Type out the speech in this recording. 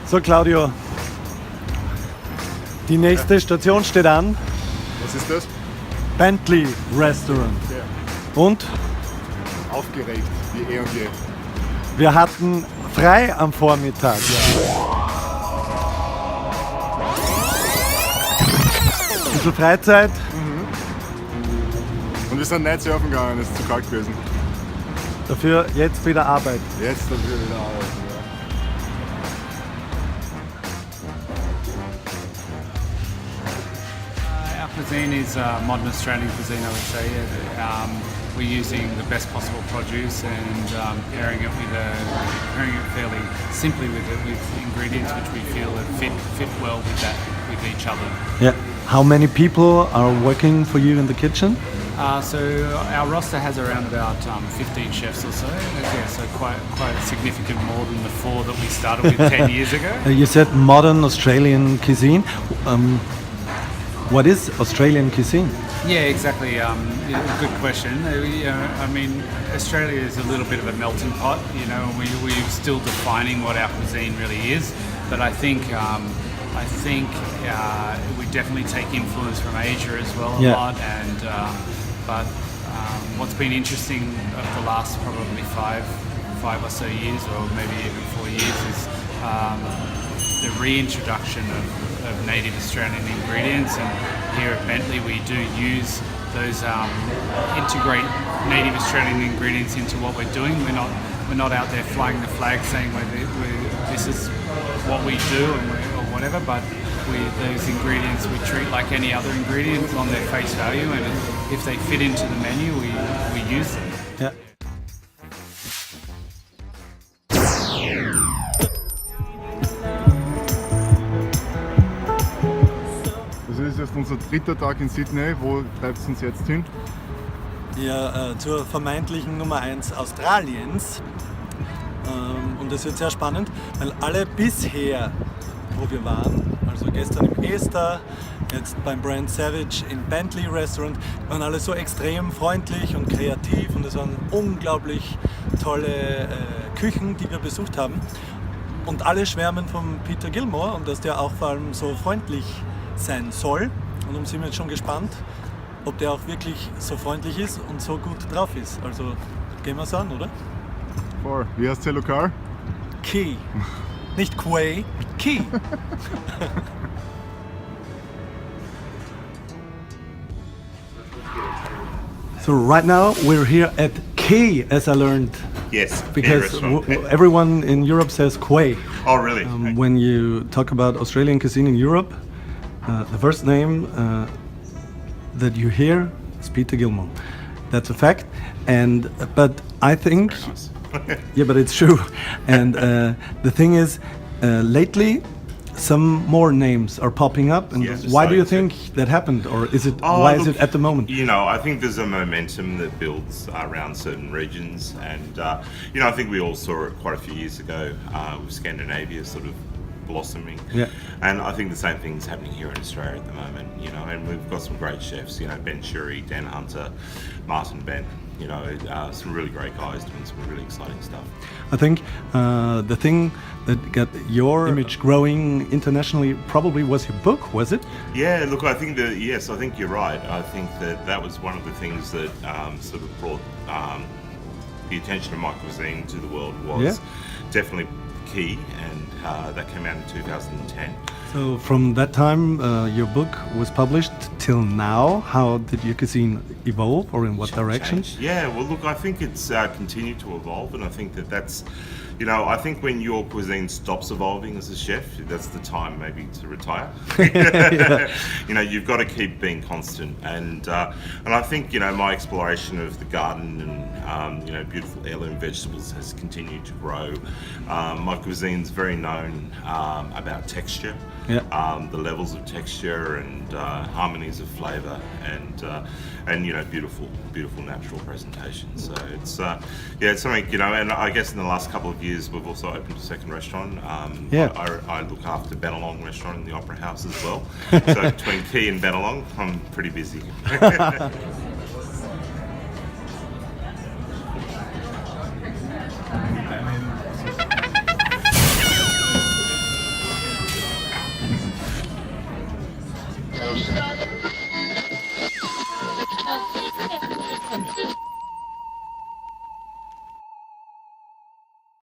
So Claudio, die nächste Station steht an. Was ist das? Bentley Restaurant. Ja. Und Aufgeregt, wie eh und je. wir hatten frei am Vormittag. Ein bisschen Freizeit. Und wir sind nicht surfen gegangen, es ist zu kalt gewesen. Dafür jetzt wieder Arbeit. Jetzt dafür wieder arbeiten. Our cuisine is modern Australian cuisine, I would say. We're using the best possible produce and pairing it fairly simply with ingredients which we feel fit well with each other. Yeah. How many people are working for you in the kitchen? So our roster has around about 15 chefs or so. Yeah, so quite significant more than the 4 that we started with 10 years ago. You said modern Australian cuisine. What is Australian cuisine? Yeah, exactly. Good question. I mean, Australia is a little bit of a melting pot. You know, we're still defining what our cuisine really is. But I think we definitely take influence from Asia as well a lot. And what's been interesting of the last probably five or so years, or maybe even 4 years, is the reintroduction of native Australian ingredients. And here at Bentley we do use those, integrate native Australian ingredients into what we're doing. We're not out there flying the flag saying this is what we do or whatever, but those ingredients we treat like any other ingredients on their face value, and if they fit into the menu we use them. Ja. Das ist jetzt unser 3. Tag in Sydney. Wo treibt es uns jetzt hin? Ja, zur vermeintlichen Nummer 1 Australiens. Und das wird sehr spannend, weil alle bisher, wo wir waren, also gestern im Ester, jetzt beim Brand Savage in Bentley Restaurant, waren alle so extrem freundlich und kreativ, und es waren unglaublich tolle Küchen, die wir besucht haben. Und alle schwärmen von Peter Gilmore und dass der auch vor allem so freundlich sein soll. Und darum sind wir jetzt schon gespannt, ob der auch wirklich so freundlich ist und so gut drauf ist. Also gehen wir es an, oder? Voll. Wie heißt der Lokal? Key. Nicht Quay, Key. So right now we're here at Key, as I learned. Yes, Because everyone in Europe says Quay. oh, really? When you talk about Australian cuisine in Europe, the first name that you hear is Peter Gilmore. That's a fact. But I think, Very nice. yeah, but it's true. And the thing is, lately, some more names are popping up. And Yes, why do you starting think that happened, or is it? Oh, why is look, it at the moment? You know, I think there's a momentum that builds around certain regions, and you know, I think we all saw it quite a few years ago with Scandinavia sort of blossoming. Yeah. And I think the same thing's happening here in Australia at the moment. You know, and we've got some great chefs. You know, Ben Shuri, Dan Hunter, Martin Bent. You know, some really great guys doing some really exciting stuff. I think the thing that got your image growing internationally probably was your book, was it? Yeah, look, I think yes, I think you're right. I think that was one of the things that sort of brought the attention of my cuisine to the world was definitely key, and that came out in 2010. So from that time your book was published till now, how did your cuisine evolve, or in what direction? Changed. Yeah, well, look, I think it's continued to evolve, and I think that's, you know, I think when your cuisine stops evolving as a chef, that's the time maybe to retire. You know, you've got to keep being constant, and I think, you know, my exploration of the garden and you know, beautiful heirloom vegetables has continued to grow. My cuisine's very known about texture. The levels of texture and harmonies of flavour, and you know, beautiful natural presentation. So it's it's something, you know, and I guess in the last couple of years we've also opened a second restaurant. I look after Bennelong restaurant in the Opera House as well. So between Key and Bennelong, I'm pretty busy. Australien.